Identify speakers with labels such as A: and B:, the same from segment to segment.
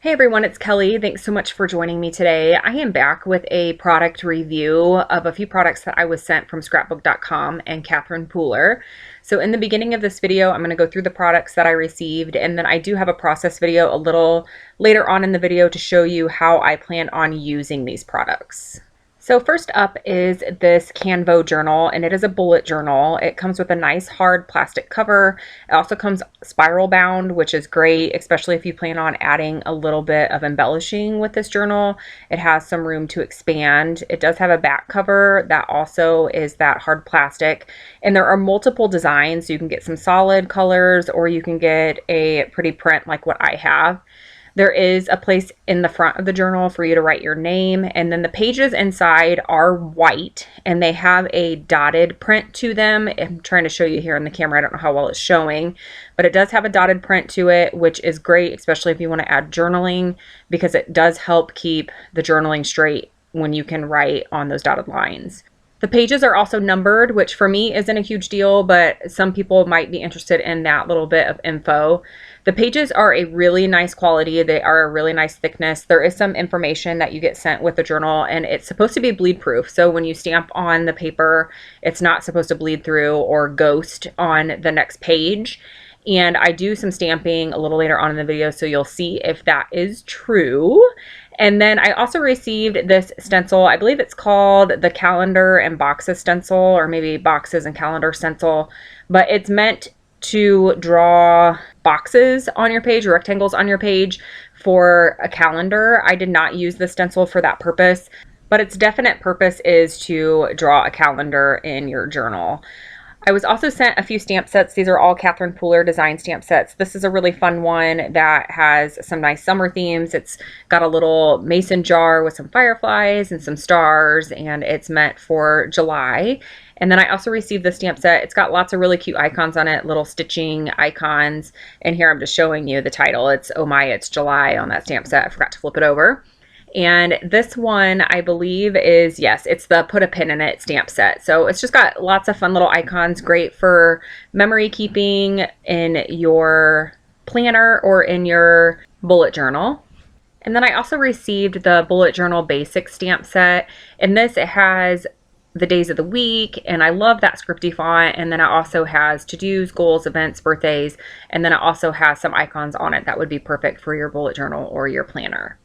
A: Hey everyone, it's Kelly. Thanks so much for joining me today. I am back with a product review of a few products that I was sent from scrapbook.com and Catherine Pooler. So in the beginning of this video, I'm going to go through the products that I received, and then I do have a process video a little later on in the video to show you how I plan on using these products. So first up is this Canvo journal, and it is a bullet journal. It comes with a nice hard plastic cover. It also comes spiral bound, which is great, especially if you plan on adding a little bit of embellishing with this journal. It has some room to expand. It does have a back cover that also is that hard plastic, and there are multiple designs. So you can get some solid colors, or you can get a pretty print like what I have. There is a place in the front of the journal for you to write your name, and then the pages inside are white and they have a dotted print to them. I'm trying to show you here in the camera. I don't know how well it's showing, but it does have a dotted print to it, which is great, especially if you want to add journaling, because it does help keep the journaling straight when you can write on those dotted lines. The pages are also numbered, which for me isn't a huge deal, but some people might be interested in that little bit of info. The pages are a really nice quality. They are a really nice thickness. There is some information that you get sent with the journal, and it's supposed to be bleed proof. So when you stamp on the paper, it's not supposed to bleed through or ghost on the next page. And I do some stamping a little later on in the video, so you'll see if that is true. And then I also received this stencil. I believe it's called the Calendar and Boxes stencil, or maybe Boxes and Calendar stencil, but it's meant to draw boxes on your page, or rectangles on your page for a calendar. I did not use the stencil for that purpose, but its definite purpose is to draw a calendar in your journal. I was also sent a few stamp sets. These are all Catherine Pooler design stamp sets. This is a really fun one that has some nice summer themes. It's got a little mason jar with some fireflies and some stars, and it's meant for July. And then I also received the stamp set. It's got lots of really cute icons on it, little stitching icons. And here I'm just showing you the title. It's Oh My, It's July on that stamp set. I forgot to flip it over. And this one, I believe, is, yes, it's the Put a Pin in It stamp set. So it's just got lots of fun little icons, great for memory keeping in your planner or in your bullet journal. And then I also received the Bullet Journal Basic stamp set. In this, it has the days of the week, and I love that scripty font. And then it also has to-dos, goals, events, birthdays, and then it also has some icons on it that would be perfect for your bullet journal or your planner.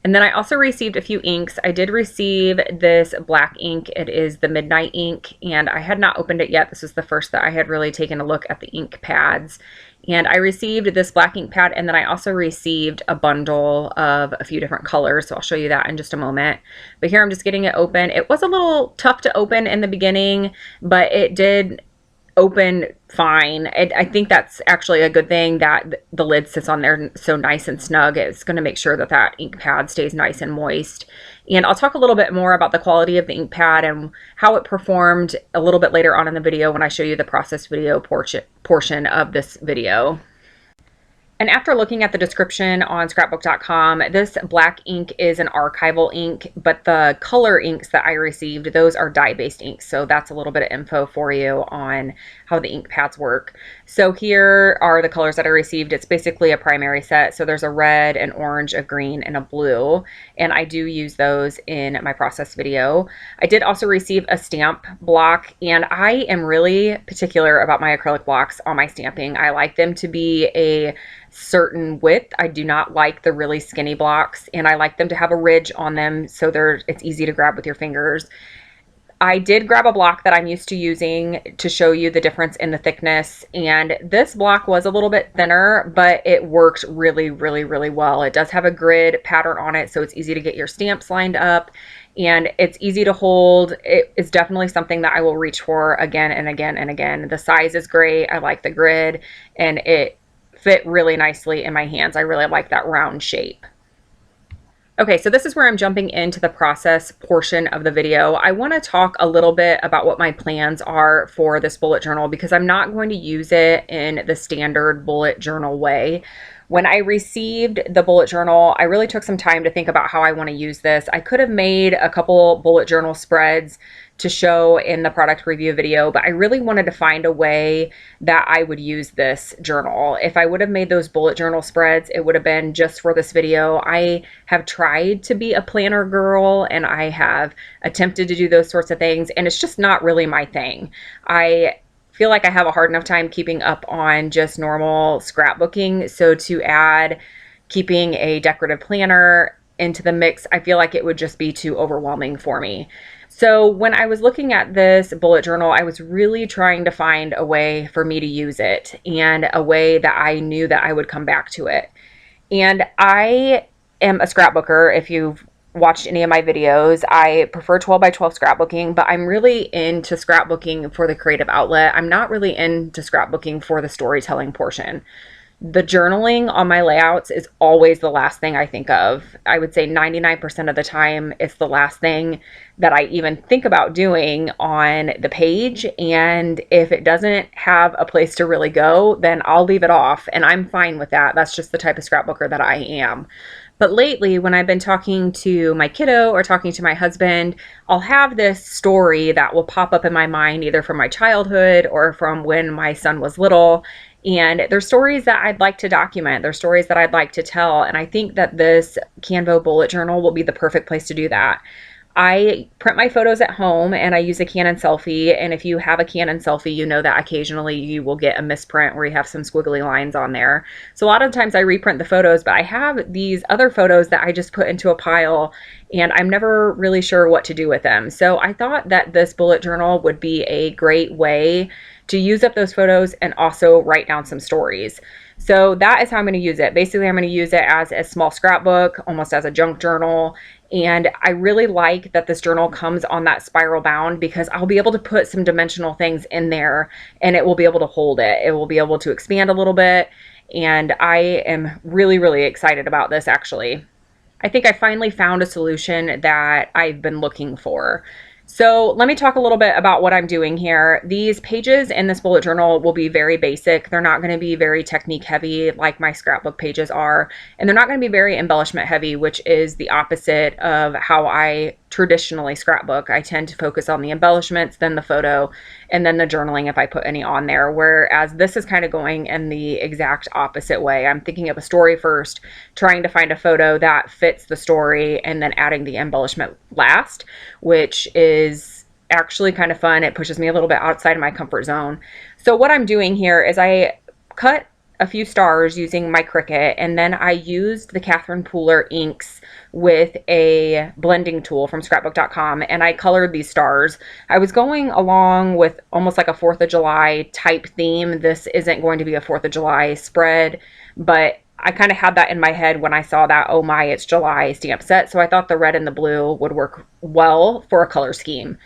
A: And then I also received a few inks. I did receive this black ink. It is the Midnight ink, and I had not opened it yet. This is the first that I had really taken a look at the ink pads. And I received this black ink pad, and then I also received a bundle of a few different colors. So I'll show you that in just a moment. But here I'm just getting it open. It was a little tough to open in the beginning, but it did open fine. I think that's actually a good thing that the lid sits on there so nice and snug. It's going to make sure that that ink pad stays nice and moist. And I'll talk a little bit more about the quality of the ink pad and how it performed a little bit later on in the video when I show you the process video portion of this video. And after looking at the description on scrapbook.com, this black ink is an archival ink, but the color inks that I received, those are dye-based inks. So that's a little bit of info for you on how the ink pads work. So here are the colors that I received. It's basically a primary set. So there's a red, an orange, a green, and a blue. And I do use those in my process video. I did also receive a stamp block, and I am really particular about my acrylic blocks on my stamping. I like them to be a certain width. I do not like the really skinny blocks, and I like them to have a ridge on them so it's easy to grab with your fingers. I did grab a block that I'm used to using to show you the difference in the thickness, and this block was a little bit thinner, but it worked really, really, really well. It does have a grid pattern on it, so it's easy to get your stamps lined up, and it's easy to hold. It is definitely something that I will reach for again and again and again. The size is great. I like the grid, and it fit really nicely in my hands. I really like that round shape. Okay, so this is where I'm jumping into the process portion of the video. I want to talk a little bit about what my plans are for this bullet journal, because I'm not going to use it in the standard bullet journal way. When I received the bullet journal, I really took some time to think about how I want to use this. I could have made a couple bullet journal spreads to show in the product review video, but I really wanted to find a way that I would use this journal. If I would have made those bullet journal spreads, it would have been just for this video. I have tried to be a planner girl and I have attempted to do those sorts of things, and it's just not really my thing. I feel like I have a hard enough time keeping up on just normal scrapbooking. So to add keeping a decorative planner into the mix, I feel like it would just be too overwhelming for me. So when I was looking at this bullet journal, I was really trying to find a way for me to use it and a way that I knew that I would come back to it. And I am a scrapbooker. If you've watched any of my videos, I prefer 12 by 12 scrapbooking, but I'm really into scrapbooking for the creative outlet. I'm not really into scrapbooking for the storytelling portion. The journaling on my layouts is always the last thing I think of. I would say 99% of the time, it's the last thing that I even think about doing on the page. And if it doesn't have a place to really go, then I'll leave it off. And I'm fine with that. That's just the type of scrapbooker that I am. But lately, when I've been talking to my kiddo or talking to my husband, I'll have this story that will pop up in my mind, either from my childhood or from when my son was little. And there's stories that I'd like to document. There's stories that I'd like to tell. And I think that this Canvo bullet journal will be the perfect place to do that. I print my photos at home and I use a Canon selfie. And if you have a Canon selfie, you know that occasionally you will get a misprint where you have some squiggly lines on there. So a lot of times I reprint the photos, but I have these other photos that I just put into a pile and I'm never really sure what to do with them. So I thought that this bullet journal would be a great way to use up those photos and also write down some stories. So that is how I'm going to use it. Basically, I'm going to use it as a small scrapbook, almost as a junk journal. And I really like that this journal comes on that spiral bound because I'll be able to put some dimensional things in there and it will be able to hold it. It will be able to expand a little bit. And I am really, really excited about this actually. I think I finally found a solution that I've been looking for. So let me talk a little bit about what I'm doing here. These pages in this bullet journal will be very basic. They're not going to be very technique heavy like my scrapbook pages are. And they're not going to be very embellishment heavy, which is the opposite of how I traditionally scrapbook. I tend to focus on the embellishments, then the photo, and then the journaling if I put any on there. Whereas this is kind of going in the exact opposite way. I'm thinking of a story first, trying to find a photo that fits the story, and then adding the embellishment last, which is actually kind of fun. It pushes me a little bit outside of my comfort zone. So what I'm doing here is I cut a few stars using my Cricut, and then I used the Catherine Pooler inks with a blending tool from scrapbook.com, and I colored these stars. I was going along with almost like a 4th of July type theme. This isn't going to be a 4th of July spread, but I kind of had that in my head when I saw that "Oh My, It's July" stamp set, so I thought the red and the blue would work well for a color scheme.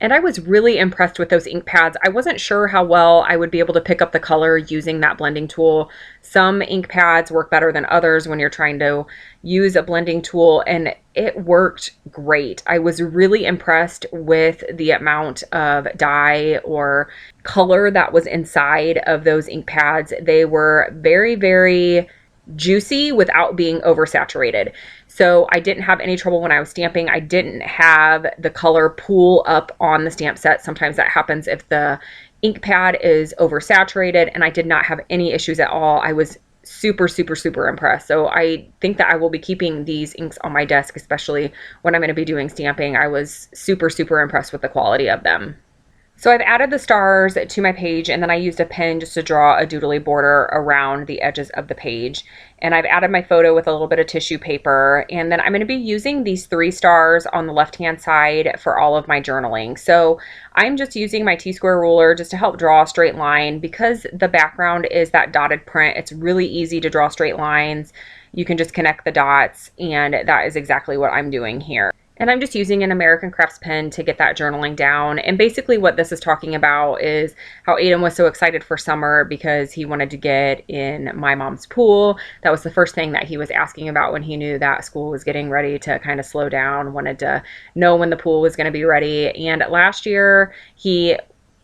A: And I was really impressed with those ink pads. I wasn't sure how well I would be able to pick up the color using that blending tool. Some ink pads work better than others when you're trying to use a blending tool, and it worked great. I was really impressed with the amount of dye or color that was inside of those ink pads. They were very, very juicy without being oversaturated. So I didn't have any trouble when I was stamping. I didn't have the color pool up on the stamp set. Sometimes that happens if the ink pad is oversaturated, and I did not have any issues at all. I was super, super, super impressed. So I think that I will be keeping these inks on my desk, especially when I'm going to be doing stamping. I was super, super impressed with the quality of them. So I've added the stars to my page, and then I used a pen just to draw a doodly border around the edges of the page. And I've added my photo with a little bit of tissue paper. And then I'm going to be using these 3 stars on the left-hand side for all of my journaling. So I'm just using my T-square ruler just to help draw a straight line. Because the background is that dotted print, it's really easy to draw straight lines. You can just connect the dots, and that is exactly what I'm doing here. And I'm just using an American Crafts pen to get that journaling down. And basically what this is talking about is how Aiden was so excited for summer because he wanted to get in my mom's pool. That was the first thing that he was asking about when he knew that school was getting ready to kind of slow down, wanted to know when the pool was going to be ready. And last year he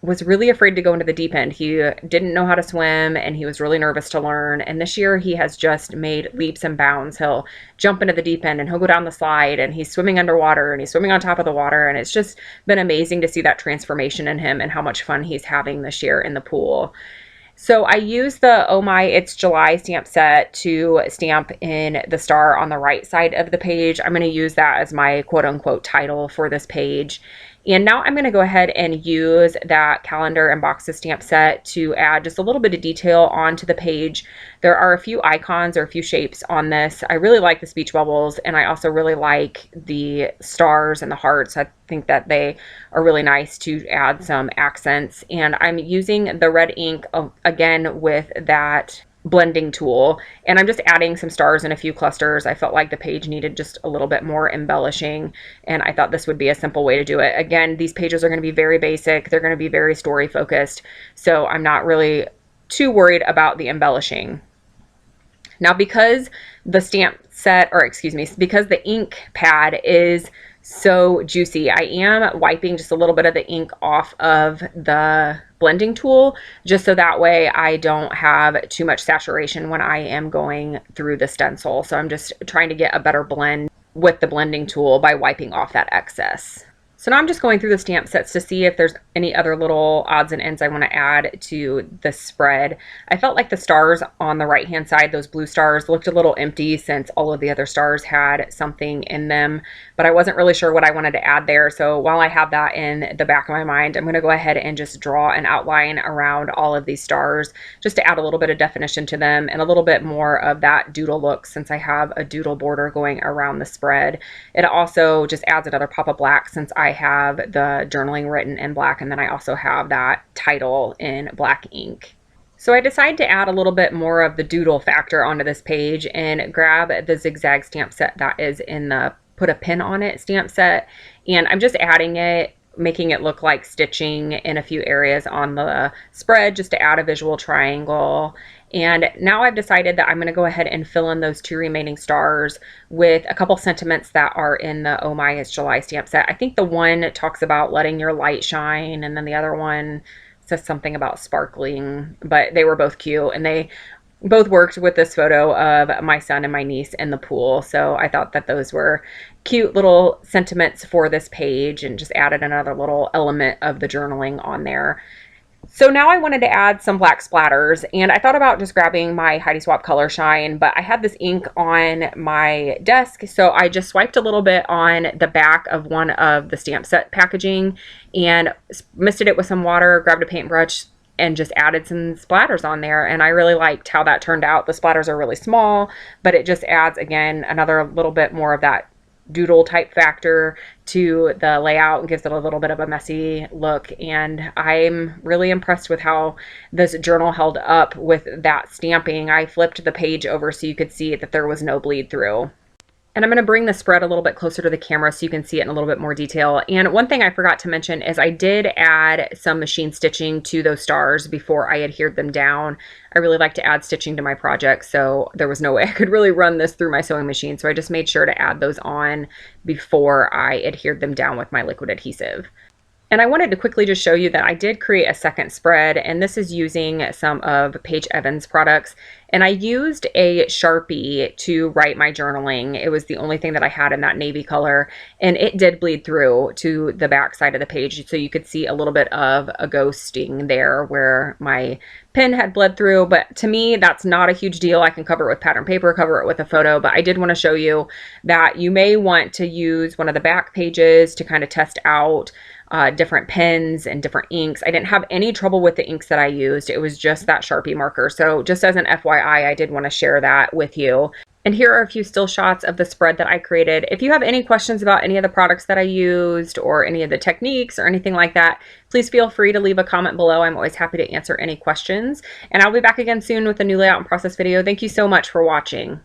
A: was really afraid to go into the deep end. He didn't know how to swim and he was really nervous to learn. And this year he has just made leaps and bounds. He'll jump into the deep end and he'll go down the slide and he's swimming underwater and he's swimming on top of the water. And it's just been amazing to see that transformation in him and how much fun he's having this year in the pool. So I use the Oh My It's July stamp set to stamp in the star on the right side of the page. I'm going to use that as my quote unquote title for this page. And now I'm going to go ahead and use that calendar and boxes stamp set to add just a little bit of detail onto the page. There are a few icons or a few shapes on this. I really like the speech bubbles, and I also really like the stars and the hearts. I think that they are really nice to add some accents. And I'm using the red ink again with that blending tool, and I'm just adding some stars in a few clusters. I felt like the page needed just a little bit more embellishing, and I thought this would be a simple way to do it. Again, these pages are going to be very basic. They're going to be very story focused, so I'm not really too worried about the embellishing. Now, because the stamp set, or excuse me, because the ink pad is so juicy, I am wiping just a little bit of the ink off of the blending tool, just so that way I don't have too much saturation when I am going through the stencil. So I'm just trying to get a better blend with the blending tool by wiping off that excess. So now I'm just going through the stamp sets to see if there's any other little odds and ends I want to add to the spread. I felt like the stars on the right hand side, those blue stars, looked a little empty since all of the other stars had something in them, but I wasn't really sure what I wanted to add there. So while I have that in the back of my mind, I'm going to go ahead and just draw an outline around all of these stars just to add a little bit of definition to them and a little bit more of that doodle look, since I have a doodle border going around the spread. It also just adds another pop of black since I have the journaling written in black, and then I also have that title in black ink. So I decided to add a little bit more of the doodle factor onto this page and grab the zigzag stamp set that is in the Put a Pin on It stamp set, and I'm just adding it, making it look like stitching in a few areas on the spread just to add a visual triangle. And now I've decided that I'm going to go ahead and fill in those two remaining stars with a couple sentiments that are in the Oh My It's July stamp set. I think the one talks about letting your light shine, and then the other one says something about sparkling, but they were both cute, and they both worked with this photo of my son and my niece in the pool. So I thought that those were cute little sentiments for this page and just added another little element of the journaling on there. So now I wanted to add some black splatters, and I thought about just grabbing my Heidi Swapp Color Shine, but I had this ink on my desk, so I just swiped a little bit on the back of one of the stamp set packaging and misted it with some water, grabbed a paintbrush, and just added some splatters on there, and I really liked how that turned out. The splatters are really small, but it just adds, again, another little bit more of that doodle type factor to the layout and gives it a little bit of a messy look. And I'm really impressed with how this journal held up with that stamping. I flipped the page over so you could see that there was no bleed through. And I'm going to bring the spread a little bit closer to the camera so you can see it in a little bit more detail. And one thing I forgot to mention is I did add some machine stitching to those stars before I adhered them down. I really like to add stitching to my projects, so there was no way I could really run this through my sewing machine. So I just made sure to add those on before I adhered them down with my liquid adhesive. And I wanted to quickly just show you that I did create a second spread, and this is using some of Paige Evans products. And I used a Sharpie to write my journaling. It was the only thing that I had in that navy color, and it did bleed through to the back side of the page. So you could see a little bit of a ghosting there where my pen had bled through. But to me, that's not a huge deal. I can cover it with pattern paper, cover it with a photo, but I did want to show you that you may want to use one of the back pages to kind of test out different pens and different inks. I didn't have any trouble with the inks that I used. It was just that Sharpie marker. So just as an FYI, I did want to share that with you. And here are a few still shots of the spread that I created. If you have any questions about any of the products that I used or any of the techniques or anything like that, please feel free to leave a comment below. I'm always happy to answer any questions. And I'll be back again soon with a new layout and process video. Thank you so much for watching.